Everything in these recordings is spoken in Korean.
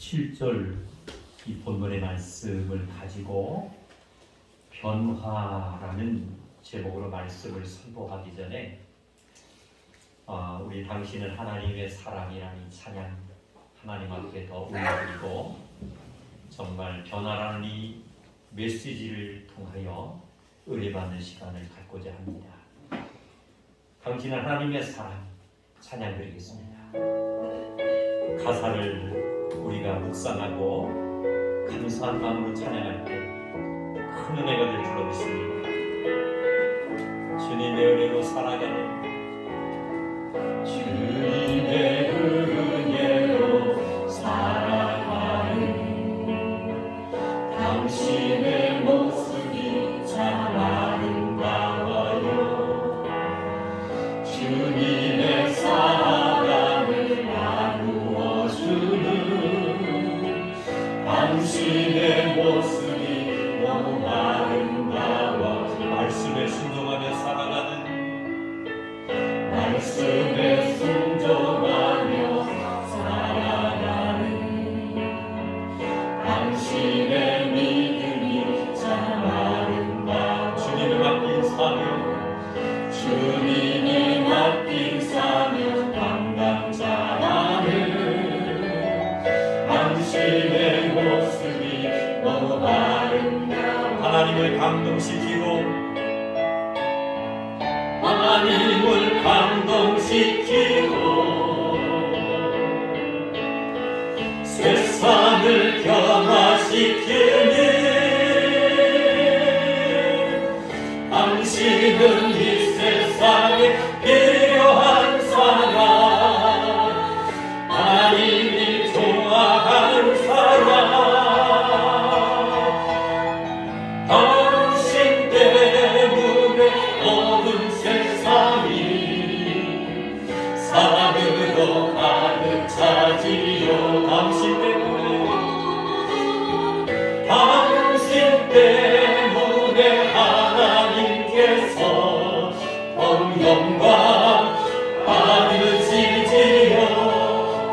7절 이 본문의 말씀을 가지고 변화라는 제목으로 말씀을 선포하기 전에 우리 당신은 하나님의 사랑이라는 찬양 하나님 앞에 더 올려드리고 정말 변화라는 이 메시지를 통하여 의뢰받는 시간을 갖고자 합니다. 당신은 하나님의 사랑 찬양 드리겠습니다. 가사를 우리가 묵상하고 감사한 마음으로 찬양할 때 큰 은혜가 될 줄로 믿습니다. 주님의 은혜로 살아가는 주님의 은혜로 살아가는 당신의 모습이 참 아름다워요. 주님의 사랑을 나누어주는 당신의 모습이 너무 아름다워. 말씀에 순종하며 살아가는 말씀에 순종하며 살아가는 당신의 믿음이 참 아름다워. 주님을 맡긴 사명 주님이 맡긴 사명 감당자라는 당신의 모습이 너무 아름다워. 하나님을 감동시키고 세상을 변화시키는 당신은 이 세상에 필요한 사랑, 하나님이 좋아하는 사랑, 당신 때문에 어두운 세상이 사랑으로 가득 차지요. 당신 때문에 하나님께서 영광 받으시지요.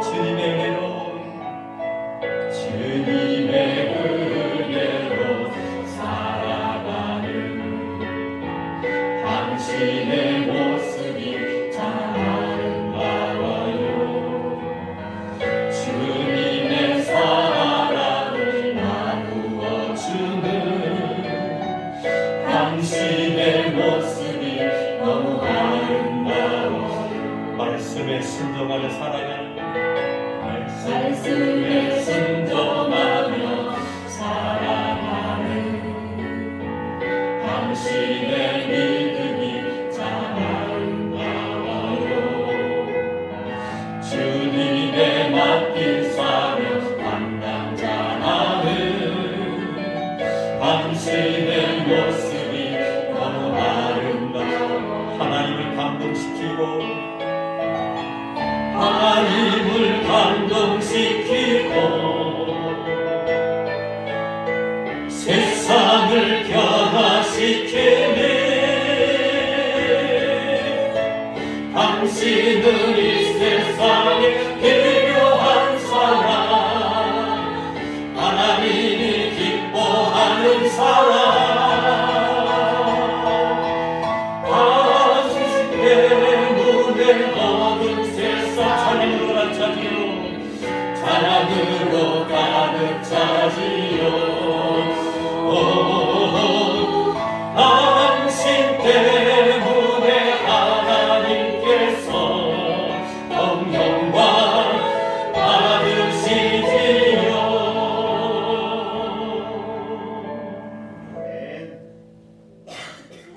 주님의 은혜로 살아가는 당신의 모습이 참 아름다워요. 주님의 사랑을 나누어주는 당신의 모습이 너무 아름다워. 말씀에 순종하며 살아가는 말씀에 순종하며 살아가는 당신의 믿음이 참 아름다워요. 주님의 맡긴 사명 감당자라는 당신의 모습이 너무 아름다워. 하나님을 감동시키고 세상을 변화시키는 당신은 이 세상에 필요한 사랑, 하나님이 기뻐하는 사랑, 당신 때문에 어두운 세상 찬양으로 가득 차지요. 찬양으로 가득 차지요. 당신 때문에 하나님께서 영광 받으시지요.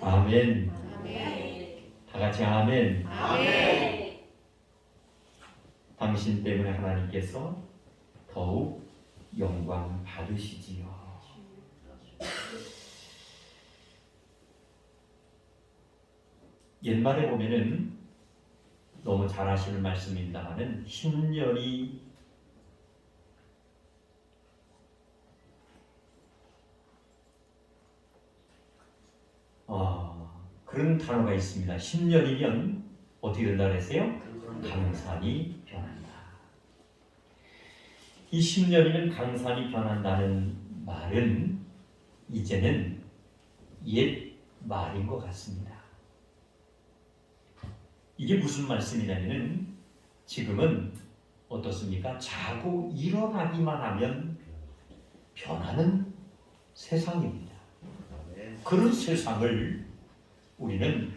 아멘. 다 같이 아멘. 당신 때문에 하나님께서 더욱 영광 받으시지요. 옛말에 보면은 너무 잘 아시는 말씀입니다만은 흰년이 그런 단어가 있습니다. 10년이면 어떻게 된다 그랬어요? 강산이 변한다. 이 10년이면 강산이 변한다는 말은 이제는 옛 말인 것 같습니다. 이게 무슨 말씀이냐면 지금은 어떻습니까? 자고 일어나기만 하면 변하는 세상입니다. 그런 세상을 우리는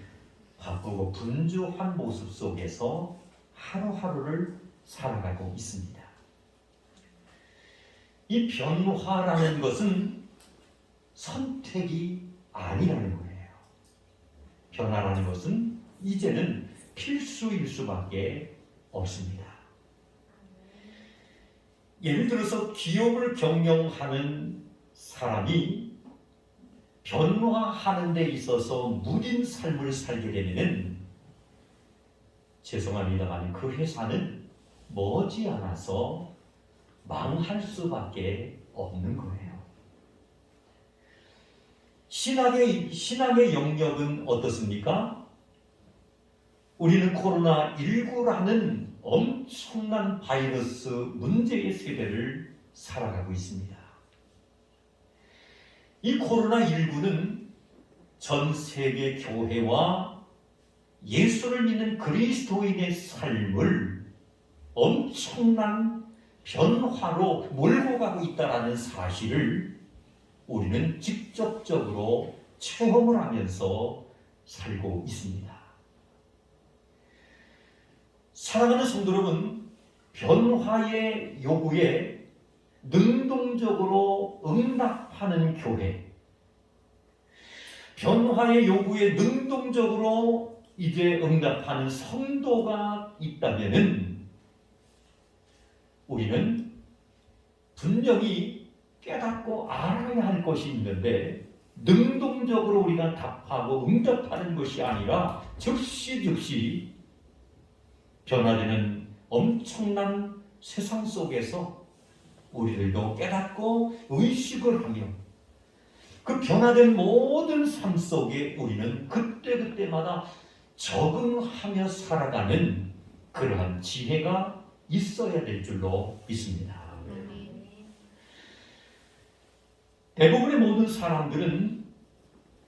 바쁘고 분주한 모습 속에서 하루하루를 살아가고 있습니다. 이 변화라는 것은 선택이 아니라는 거예요. 변화라는 것은 이제는 필수일 수밖에 없습니다. 예를 들어서 기업을 경영하는 사람이 변화하는 데 있어서 무딘 삶을 살게 되면 죄송합니다만 그 회사는 머지않아서 망할 수밖에 없는 거예요. 신앙의 영역은 어떻습니까? 우리는 코로나19라는 엄청난 바이러스 문제의 세대를 살아가고 있습니다. 이 코로나19는 전 세계 교회와 예수를 믿는 그리스도인의 삶을 엄청난 변화로 몰고 가고 있다는 사실을 우리는 직접적으로 체험을 하면서 살고 있습니다. 사랑하는 성도 여러분, 변화의 요구에 능동적으로 응답하는 교회, 변화의 요구에 능동적으로 이제 응답하는 성도가 있다면은 우리는 분명히 깨닫고 알아야 할 것이 있는데 능동적으로 우리가 답하고 응답하는 것이 아니라 즉시 변화되는 엄청난 세상 속에서 우리들도 깨닫고 의식을 하며 그 변화된 모든 삶 속에 우리는 그때마다 적응하며 살아가는 그러한 지혜가 있어야 될 줄로 믿습니다. 대부분의 모든 사람들은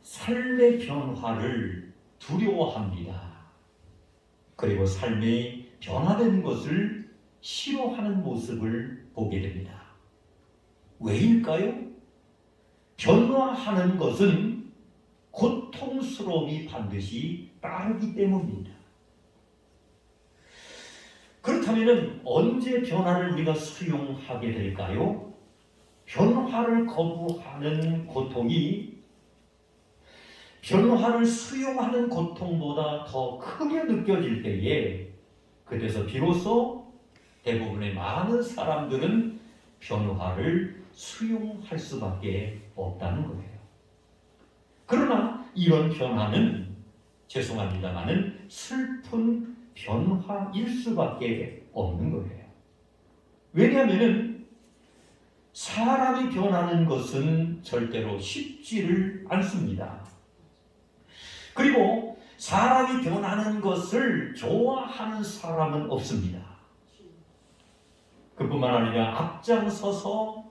삶의 변화를 두려워합니다. 그리고 삶이 변화된 것을 싫어하는 모습을 보게 됩니다. 왜일까요? 변화하는 것은 고통스러움이 반드시 따르기 때문입니다. 그렇다면 언제 변화를 우리가 수용하게 될까요? 변화를 거부하는 고통이 변화를 수용하는 고통보다 더 크게 느껴질 때에 그래서 비로소 대부분의 많은 사람들은 변화를 수용할 수밖에 없다는 거예요. 그러나 이런 변화는 죄송합니다만은 슬픈 변화일 수밖에 없는 거예요. 왜냐하면 사람이 변하는 것은 절대로 쉽지를 않습니다. 그리고 사람이 변하는 것을 좋아하는 사람은 없습니다. 그뿐만 아니라 앞장서서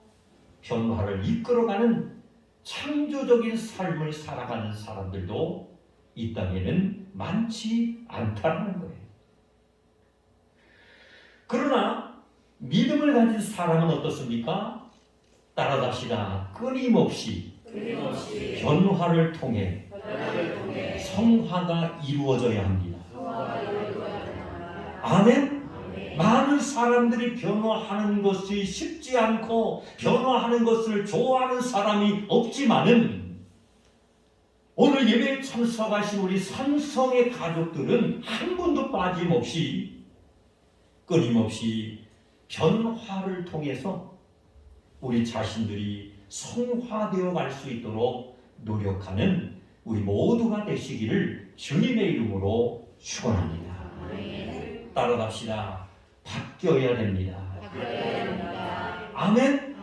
변화를 이끌어가는 창조적인 삶을 살아가는 사람들도 이 땅에는 많지 않다는 거예요. 그러나 믿음을 가진 사람은 어떻습니까? 따라갑시다. 끊임없이 변화를 통해 성화가 이루어져야 합니다. 아멘? 많은 사람들이 변화하는 것이 쉽지 않고 변화하는 것을 좋아하는 사람이 없지만은 오늘 예배에 참석하신 우리 삼성의 가족들은 한 분도 빠짐없이 끊임없이 변화를 통해서 우리 자신들이 성화되어 갈 수 있도록 노력하는 우리 모두가 되시기를 주님의 이름으로 축원합니다. 따라갑시다. 바뀌어야 됩니다. 아멘?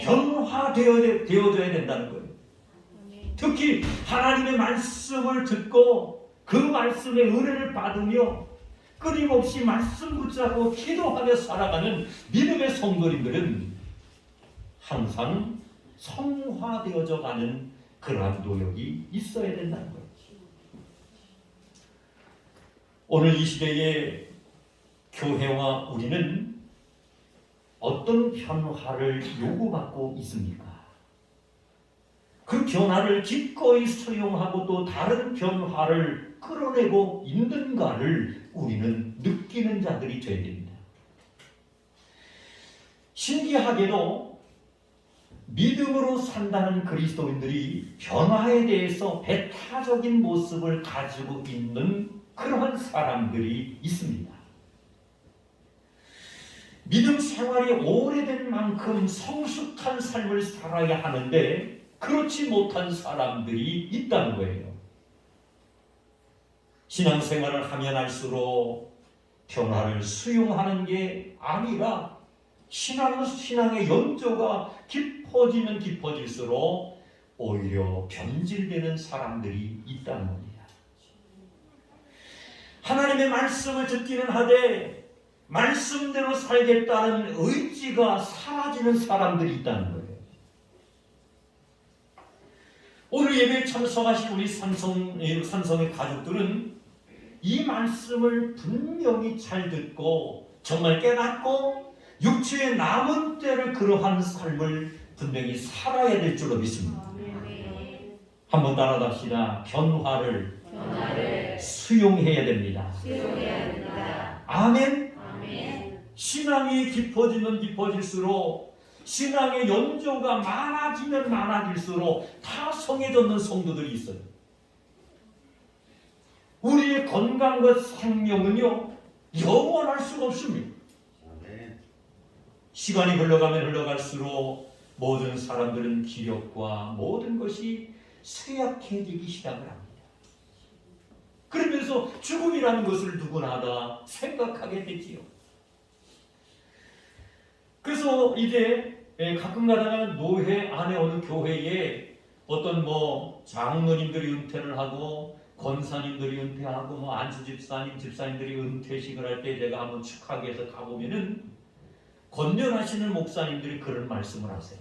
변화되어져야 된다는 거예요. 특히 하나님의 말씀을 듣고 그 말씀의 은혜를 받으며 끊임없이 말씀 붙잡고 기도하며 살아가는 믿음의 성도님들은 항상 성화되어져 가는 그러한 노력이 있어야 된다는 거예요. 오늘 이 시대에 교회와 우리는 어떤 변화를 요구받고 있습니까? 그 변화를 기꺼이 수용하고 또 다른 변화를 끌어내고 있는가를 우리는 느끼는 자들이 되어야 됩니다. 신기하게도 믿음으로 산다는 그리스도인들이 변화에 대해서 배타적인 모습을 가지고 있는 그러한 사람들이 있습니다. 믿음 생활이 오래된 만큼 성숙한 삶을 살아야 하는데 그렇지 못한 사람들이 있다는 거예요. 신앙생활을 하면 할수록 변화를 수용하는 게 아니라 신앙의 연조가 깊어지면 깊어질수록 오히려 변질되는 사람들이 있다는 겁니다. 하나님의 말씀을 듣기는 하되 말씀대로 살겠다는 의지가 사라지는 사람들이 있다는 거예요. 오늘 예배에 참석하신 우리 산성의 가족들은 이 말씀을 분명히 잘 듣고 정말 깨닫고 육체의 남은 때를 그러한 삶을 분명히 살아야 될 줄로 믿습니다. 한번 따라합시다. 변화를 수용해야 됩니다. 아멘. 신앙이 깊어지면 깊어질수록 신앙의 연조가 많아지면 많아질수록 다 성해졌는 성도들이 있어요. 우리의 건강과 생명은요 영원할 수가 없습니다. 시간이 흘러가면 흘러갈수록 모든 사람들은 기력과 모든 것이 쇠약해지기 시작을 합니다. 그러면서 죽음이라는 것을 누구나 다 생각하게 되지요. 그래서 이제 가끔 가다가 노회 안에 어느 교회에 어떤 장로님들이 은퇴를 하고 권사님들이 은퇴하고 집사님들이 은퇴식을 할 때 제가 한번 축하하기 위해서 가보면은 권면하시는 목사님들이 그런 말씀을 하세요.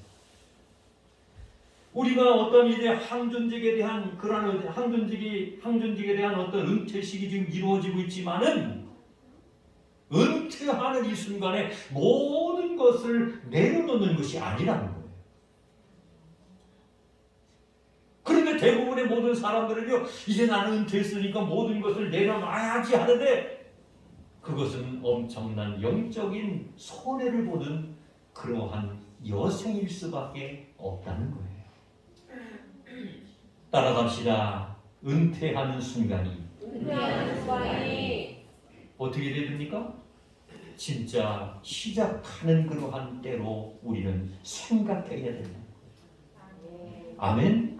우리가 어떤 이제 항존직에 대한 그러한 항존직에 대한 어떤 은퇴식이 지금 이루어지고 있지만은 은퇴하는 이 순간에 모든 것을 내려놓는 것이 아니라는 거예요. 그런데 대부분의 모든 사람들은요, 이제 나는 은퇴했으니까 모든 것을 내려놔야지 하는데 그것은 엄청난 영적인 손해를 보는 그러한 여생일 수밖에 없다는 거예요. 따라갑시다. 은퇴하는 순간이 어떻게 됩니까? 진짜 시작하는 그러한 때로 우리는 생각해야 된다. 아멘?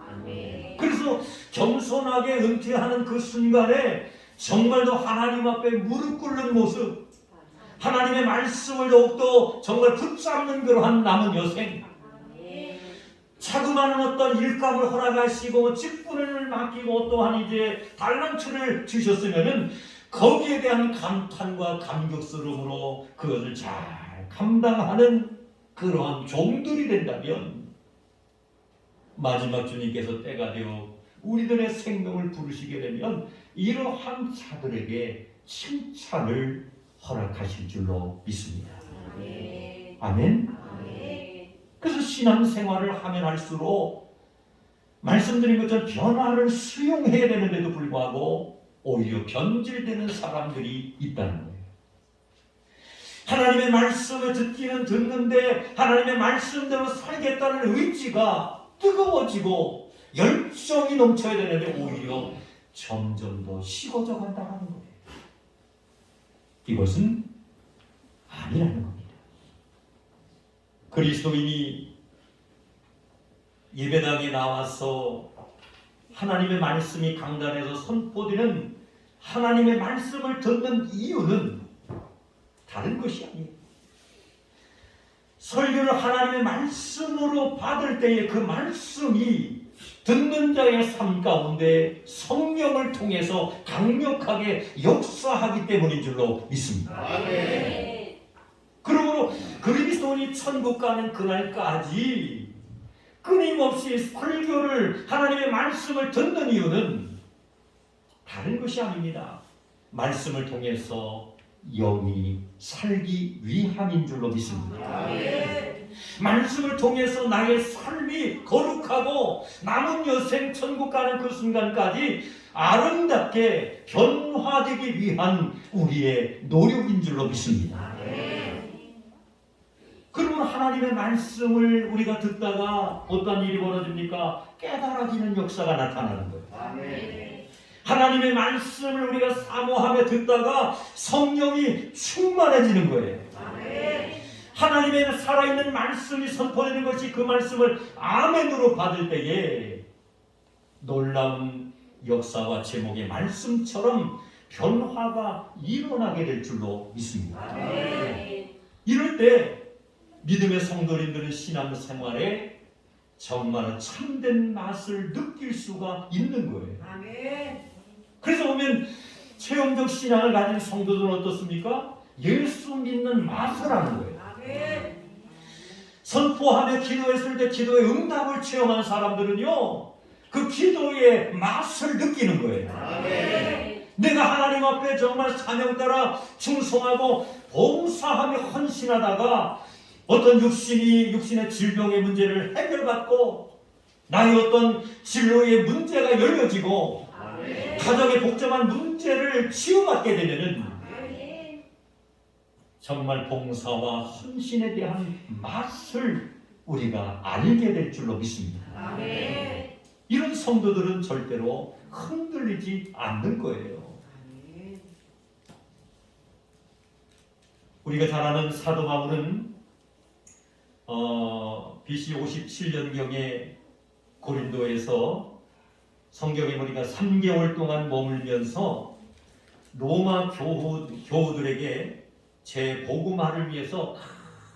그래서 겸손하게 은퇴하는 그 순간에 정말로 하나님 앞에 무릎 꿇는 모습, 하나님의 말씀을 더욱더 정말 붙잡는 그러한 남은 여생, 자그마한 어떤 일감을 허락하시고 직분을 맡기고 또한 이제 달란트를 주셨으면은 거기에 대한 감탄과 감격스러움으로 그것을 잘 감당하는 그러한 종들이 된다면 마지막 주님께서 때가 되어 우리들의 생명을 부르시게 되면 이러한 자들에게 칭찬을 허락하실 줄로 믿습니다. 아멘. 그래서 신앙생활을 하면 할수록 말씀드린 것처럼 변화를 수용해야 되는데도 불구하고 오히려 변질되는 사람들이 있다는 거예요. 하나님의 말씀을 듣기는 듣는데 하나님의 말씀대로 살겠다는 의지가 뜨거워지고 열정이 넘쳐야 되는데 오히려 점점 더 식어져 간다는 거예요. 이것은 아니라는 겁니다. 그리스도인이 예배당에 나와서 하나님의 말씀이 강단에서 선포되는 하나님의 말씀을 듣는 이유는 다른 것이 아니에요. 설교를 하나님의 말씀으로 받을 때에 그 말씀이 듣는 자의 삶 가운데 성령을 통해서 강력하게 역사하기 때문인 줄로 믿습니다. 아멘. 그러므로 그리스도인이 천국 가는 그날까지 끊임없이 설교를 하나님의 말씀을 듣는 이유는 다른 것이 아닙니다. 말씀을 통해서 영이 살기 위함인 줄로 믿습니다. 아멘. 말씀을 통해서 나의 삶이 거룩하고 남은 여생 천국 가는 그 순간까지 아름답게 변화되기 위한 우리의 노력인 줄로 믿습니다. 그러면 하나님의 말씀을 우리가 듣다가 어떤 일이 벌어집니까? 깨달아지는 역사가 나타나는 거예요. 아멘. 하나님의 말씀을 우리가 사모하며 듣다가 성령이 충만해지는 거예요. 아멘. 하나님의 살아있는 말씀이 선포되는 것이 그 말씀을 아멘으로 받을 때에 놀라운 역사와 제목의 말씀처럼 변화가 일어나게 될 줄로 믿습니다. 아멘. 이럴 때 믿음의 성도님들은 신앙생활에 정말 참된 맛을 느낄 수가 있는 거예요. 아멘. 그래서 보면 체험적 신앙을 가진 성도들은 어떻습니까? 예수 믿는 맛을 하는 거예요. 아멘. 선포하며 기도했을 때 기도의 응답을 체험한 사람들은요, 그 기도의 맛을 느끼는 거예요. 아멘. 내가 하나님 앞에 정말 사명 따라 충성하고 봉사하며 헌신하다가 어떤 육신의 질병의 문제를 해결받고 나의 어떤 진로의 문제가 열려지고 아멘. 가정의 복잡한 문제를 치유받게 되면은 아멘. 정말 봉사와 헌신에 대한 맛을 우리가 알게 될 줄로 믿습니다. 아멘. 이런 성도들은 절대로 흔들리지 않는 거예요. 우리가 잘 아는 사도 바울은 BC 57년경에 고린도에서 성경에 보니까 3개월 동안 머물면서 로마 교우들에게 제 복음화를 위해서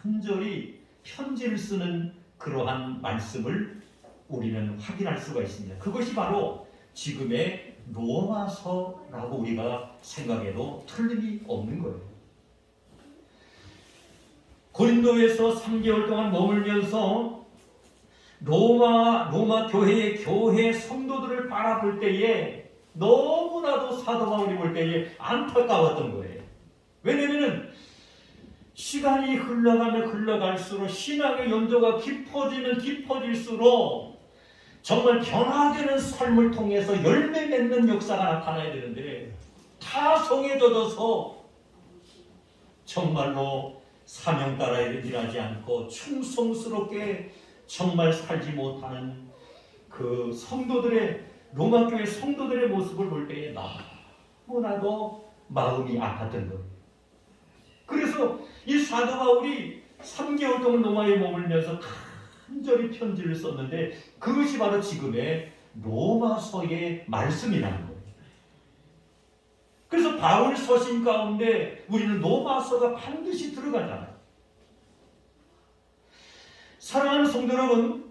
간절히 편지를 쓰는 그러한 말씀을 우리는 확인할 수가 있습니다. 그것이 바로 지금의 로마서라고 우리가 생각해도 틀림이 없는 거예요. 고린도에서 3개월 동안 머물면서 로마 교회의 교회 성도들을 바라볼 때에 너무나도 사도 바울이 볼 때에 안타까웠던 거예요. 왜냐하면 시간이 흘러가면 흘러갈수록 신앙의 연조가 깊어질수록 정말 변화되는 삶을 통해서 열매 맺는 역사가 나타나야 되는데 타성에 젖어서 정말로 사명 따라 일하지 않고 충성스럽게 정말 살지 못하는 그 성도들의 로마교회 성도들의 모습을 볼 때에 너무나도 마음이 아팠던 거예요. 그래서 이 사도 바울이 3개월 동안 로마에 머물면서 간절히 편지를 썼는데 그것이 바로 지금의 로마서의 말씀이라는 거예요. 그래서 바울 서신 가운데 우리는 로마서가 반드시 들어가잖아요. 사랑하는 성도 여러분,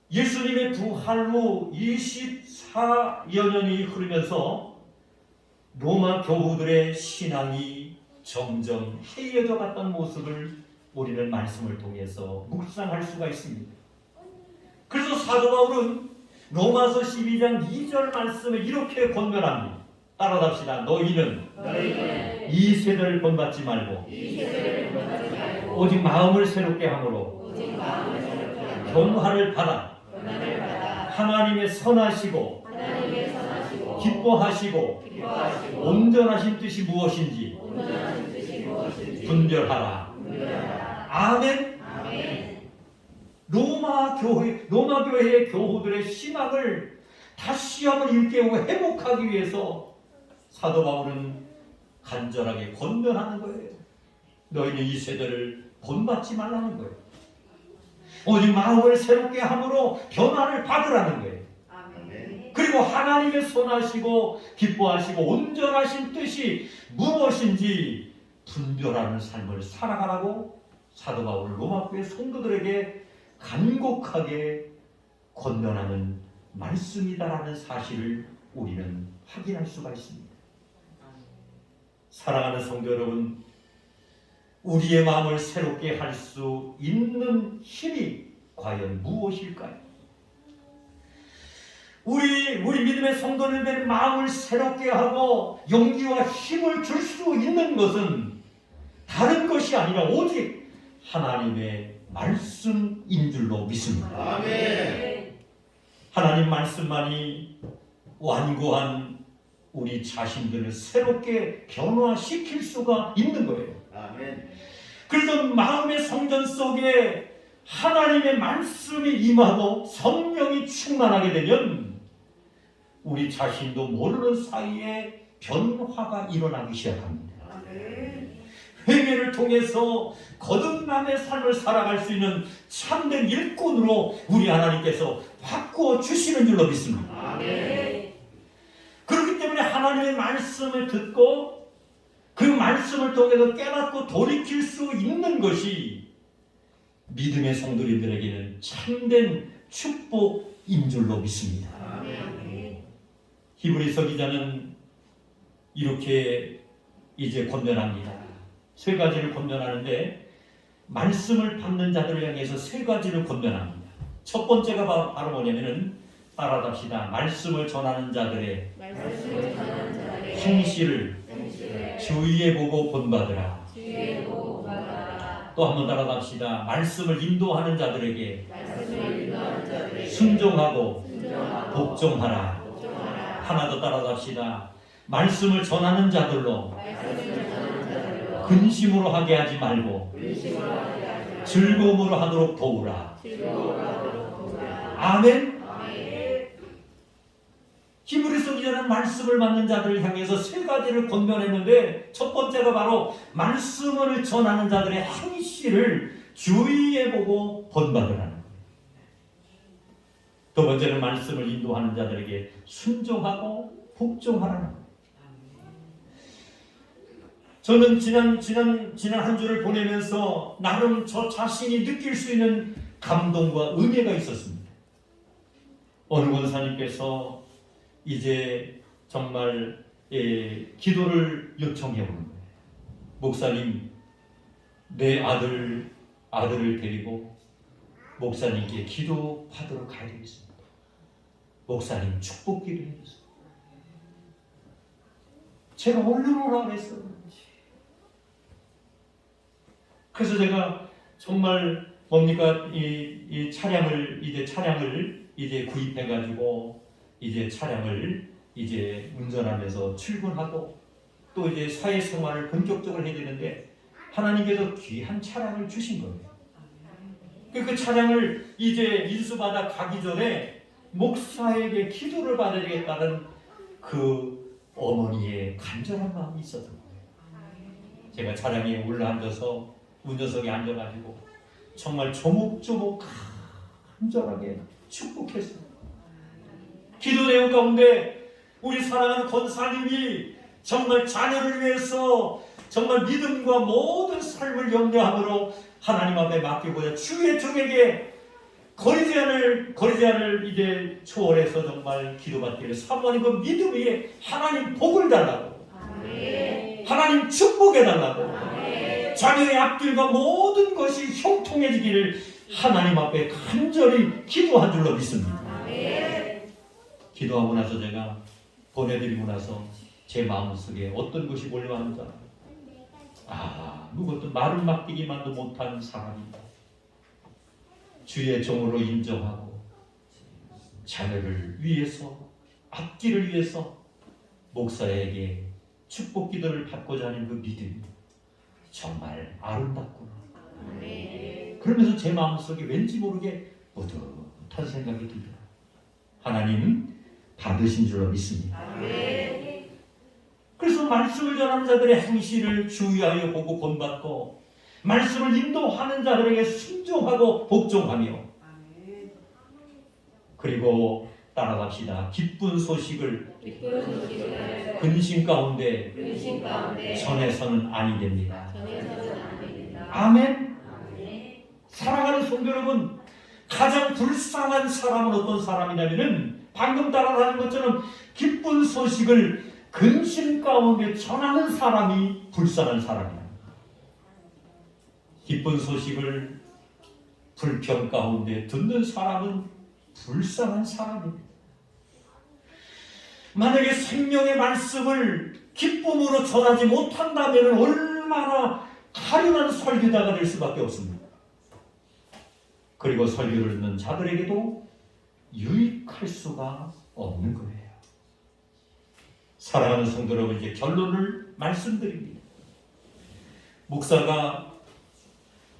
예수님의 부활 후 24여 년이 흐르면서 로마 교우들의 신앙이 점점 해이해져 갔던 모습을 우리는 말씀을 통해서 묵상할 수가 있습니다. 그래서 사도 바울은 로마서 12장 2절 말씀을 이렇게 권면합니다. 따라갑시다. 너희는 이 세대를 본받지 말고 오직 마음을 새롭게 함으로 변화를 받아 하나님의 선하시고 기뻐하시고 온전하신 뜻이 무엇인지 분별하라. 아멘. 로마 교회의 교우들의 신앙을 다시 한번 일깨우고 회복하기 위해서 사도 바울은 간절하게 권면하는 거예요. 너희는 이 세대를 본받지 말라는 거예요. 오직 마음을 새롭게 함으로 변화를 받으라는 거예요. 그리고 하나님의 선하시고 기뻐하시고 온전하신 뜻이 무엇인지 분별하는 삶을 살아가라고 사도 바울 로마교회 성도들에게 간곡하게 권면하는 말씀이다라는 사실을 우리는 확인할 수가 있습니다. 사랑하는 성도 여러분, 우리의 마음을 새롭게 할 수 있는 힘이 과연 무엇일까요? 우리 믿음의 성도님들의 마음을 새롭게 하고 용기와 힘을 줄 수 있는 것은 다른 것이 아니라 오직 하나님의 말씀인 줄로 믿습니다. 아멘. 하나님 말씀만이 완고한 우리 자신들을 새롭게 변화시킬 수가 있는 거예요. 아멘. 그래서 마음의 성전 속에 하나님의 말씀이 임하고 성령이 충만하게 되면 우리 자신도 모르는 사이에 변화가 일어나기 시작합니다. 아멘. 회개를 통해서 거듭남의 삶을 살아갈 수 있는 참된 일꾼으로 우리 하나님께서 바꾸어 주시는 줄로 믿습니다. 아멘. 그렇기 때문에 하나님의 말씀을 듣고 그 말씀을 통해서 깨닫고 돌이킬 수 있는 것이 믿음의 성도님들에게는 참된 축복인 줄로 믿습니다. 아멘. 히브리서 기자는 이렇게 이제 권면합니다. 세 가지를 권면하는데 말씀을 받는 자들을 향해서 세 가지를 권면합니다. 첫 번째가 바로 뭐냐면은 따라갑시다. 말씀을 전하는 자들의 말씀을 전하는 자들의 행실을 행실을 주의에 보고 본받으라. 주의에 보고 받아라. 또 한번 따라갑시다. 말씀을 인도하는 자들에게 말씀을 인도하는 자들에게 순종하고 순종하고 복종하라. 복종하라. 하나 더 따라갑시다. 말씀을 전하는 자들로 말씀을 전하는 자들로 근심으로 하게 하지 말고 근심으로 하게 하지 말고 즐거움으로 하도록 도우라. 즐거움으로 하도록 도우라. 아멘. 아멘. 히브리서 기자는 말씀을 받는 자들을 향해서 세 가지를 권면했는데 첫 번째가 바로 말씀을 전하는 자들의 행실을 주의해 보고 본받으라는 거예요. 두 번째는 말씀을 인도하는 자들에게 순종하고 복종하라는 거예요. 저는 지난 한 주를 보내면서 나름 저 자신이 느낄 수 있는 감동과 은혜가 있었습니다. 어느 권사님께서 이제 정말 기도를 요청해 오는 거예요. 목사님, 내 아들을 데리고 목사님께 기도하도록 가야 되겠습니다. 목사님 축복 기도해 주세요. 제가 얼른 오라 그랬어요. 그래서 제가 정말 뭡니까 이 차량을 이제 구입해 가지고 이제 차량을 이제 운전하면서 출근하고 또 이제 사회생활을 본격적으로 해야 되는데 하나님께서 귀한 차량을 주신 거예요. 그 차량을 이제 인수받아 가기 전에 목사에게 기도를 받아야 되겠다는 그 어머니의 간절한 마음이 있었던 거예요. 제가 차량에 올라앉아서 운전석에 앉아가지고 정말 조목조목 간절하게 축복했어요. 기도 내용 가운데 우리 사랑하는 권사님이 정말 자녀를 위해서 정말 믿음과 모든 삶을 염려함으로 하나님 앞에 맡기고자 주의 종에게 거리 제한을 이제 초월해서 정말 기도받기를 사모하는 그 믿음 위에 하나님 복을 달라고, 아멘. 하나님 축복해 달라고, 아멘. 자녀의 앞길과 모든 것이 형통해지기를 하나님 앞에 간절히 기도한 줄로 믿습니다. 아멘. 기도하고 나서 제가 보내드리고 나서 제 마음속에 어떤 것이 몰려왔는지 알아요. 아무것도 말을 맡기기만도 못한 사람입니다. 주의 종으로 인정하고 자녀를 위해서 앞길을 위해서 목사에게 축복 기도를 받고자 하는 그 믿음이 정말 아름답구나. 아멘. 그러면서 제 마음속에 왠지 모르게 뿌듯한 생각이 듭니다. 하나님 받으신 줄로 믿습니다. 아멘. 그래서 말씀을 전하는 자들의 행실을 주의하여 보고 본받고 말씀을 인도하는 자들에게 순종하고 복종하며 그리고 따라갑시다. 기쁜 소식을 기쁜 소식을 근심 가운데 근심 가운데 전해서는 아니 됩니다. 전해서는 안 됩니다. 아멘. 아멘. 사랑하는 성도 여러분, 가장 불쌍한 사람은 어떤 사람이냐면은 방금 따라하는 것처럼 기쁜 소식을 근심 가운데 전하는 사람이 불쌍한 사람이야. 기쁜 소식을 불평 가운데 듣는 사람은 불쌍한 사람입니다. 만약에 생명의 말씀을 기쁨으로 전하지 못한다면 얼마나 가련한 설교자가 될 수밖에 없습니다. 그리고 설교를 듣는 자들에게도 유익할 수가 없는 거예요. 사랑하는 성도 여러분, 이제 결론을 말씀드립니다. 목사가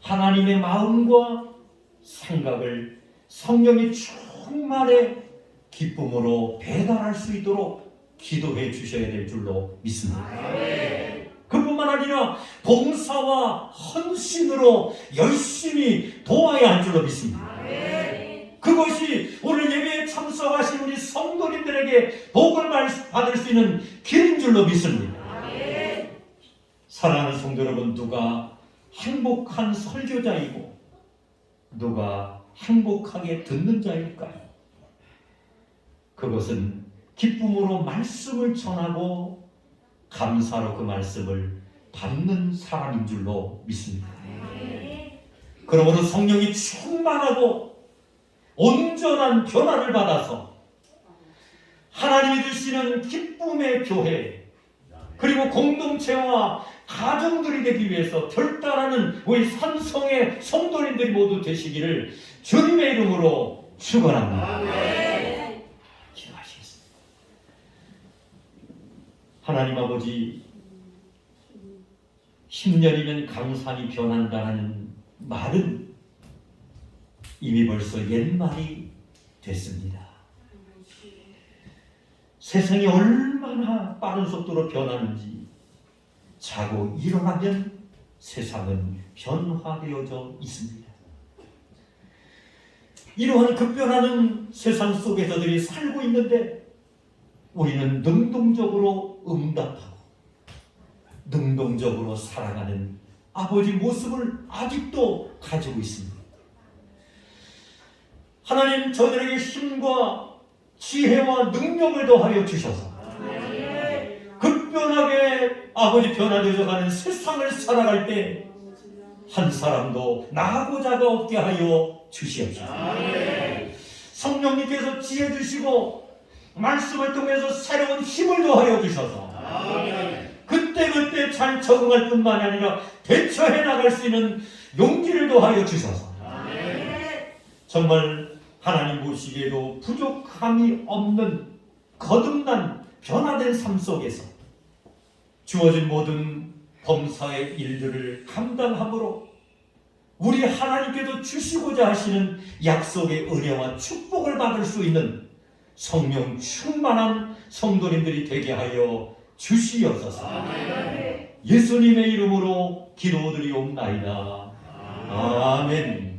하나님의 마음과 생각을 성령이 충만해 기쁨으로 배달할 수 있도록 기도해 주셔야 될 줄로 믿습니다. 그뿐만 아니라 봉사와 헌신으로 열심히 도와야 할 줄로 믿습니다. 그것이 오늘 예배에 참석하신 우리 성도님들에게 복을 받을 수 있는 길인 줄로 믿습니다. 사랑하는 성도 여러분, 누가 행복한 설교자이고 누가 행복하게 듣는 자일까요? 그것은 기쁨으로 말씀을 전하고 감사로 그 말씀을 받는 사람인 줄로 믿습니다. 그러므로 성령이 충만하고 온전한 변화를 받아서 하나님이 주시는 기쁨의 교회 그리고 공동체와 가정들이 되기 위해서 결단하는 우리 산성의 성도님들이 모두 되시기를 주님의 이름으로 축원합니다. 기도하시겠습니다. 하나님 아버지, 10년이면 강산이 변한다는 말은 이미 벌써 옛말이 됐습니다. 세상이 얼마나 빠른 속도로 변하는지 자고 일어나면 세상은 변화되어져 있습니다. 이러한 급변하는 세상 속에서들이 살고 있는데 우리는 능동적으로 응답하고 능동적으로 살아가는 아버지 모습을 아직도 가지고 있습니다. 하나님, 저들에게 힘과 지혜와 능력을 더하여 주셔서 급변하게 아버지 변화되어 가는 세상을 살아갈 때 한 사람도 나고자가 없게 하여 주시옵소서. 성령님께서 지혜 주시고 말씀을 통해서 새로운 힘을 더하여 주셔서 그때그때 잘 적응할 뿐만 아니라 대처해 나갈 수 있는 용기를 더하여 주셔서 정말 하나님 보시기에도 부족함이 없는 거듭난 변화된 삶 속에서 주어진 모든 범사의 일들을 감당함으로 우리 하나님께서 주시고자 하시는 약속의 은혜와 축복을 받을 수 있는 성령 충만한 성도님들이 되게 하여 주시옵소서. 예수님의 이름으로 기도드리옵나이다. 아멘.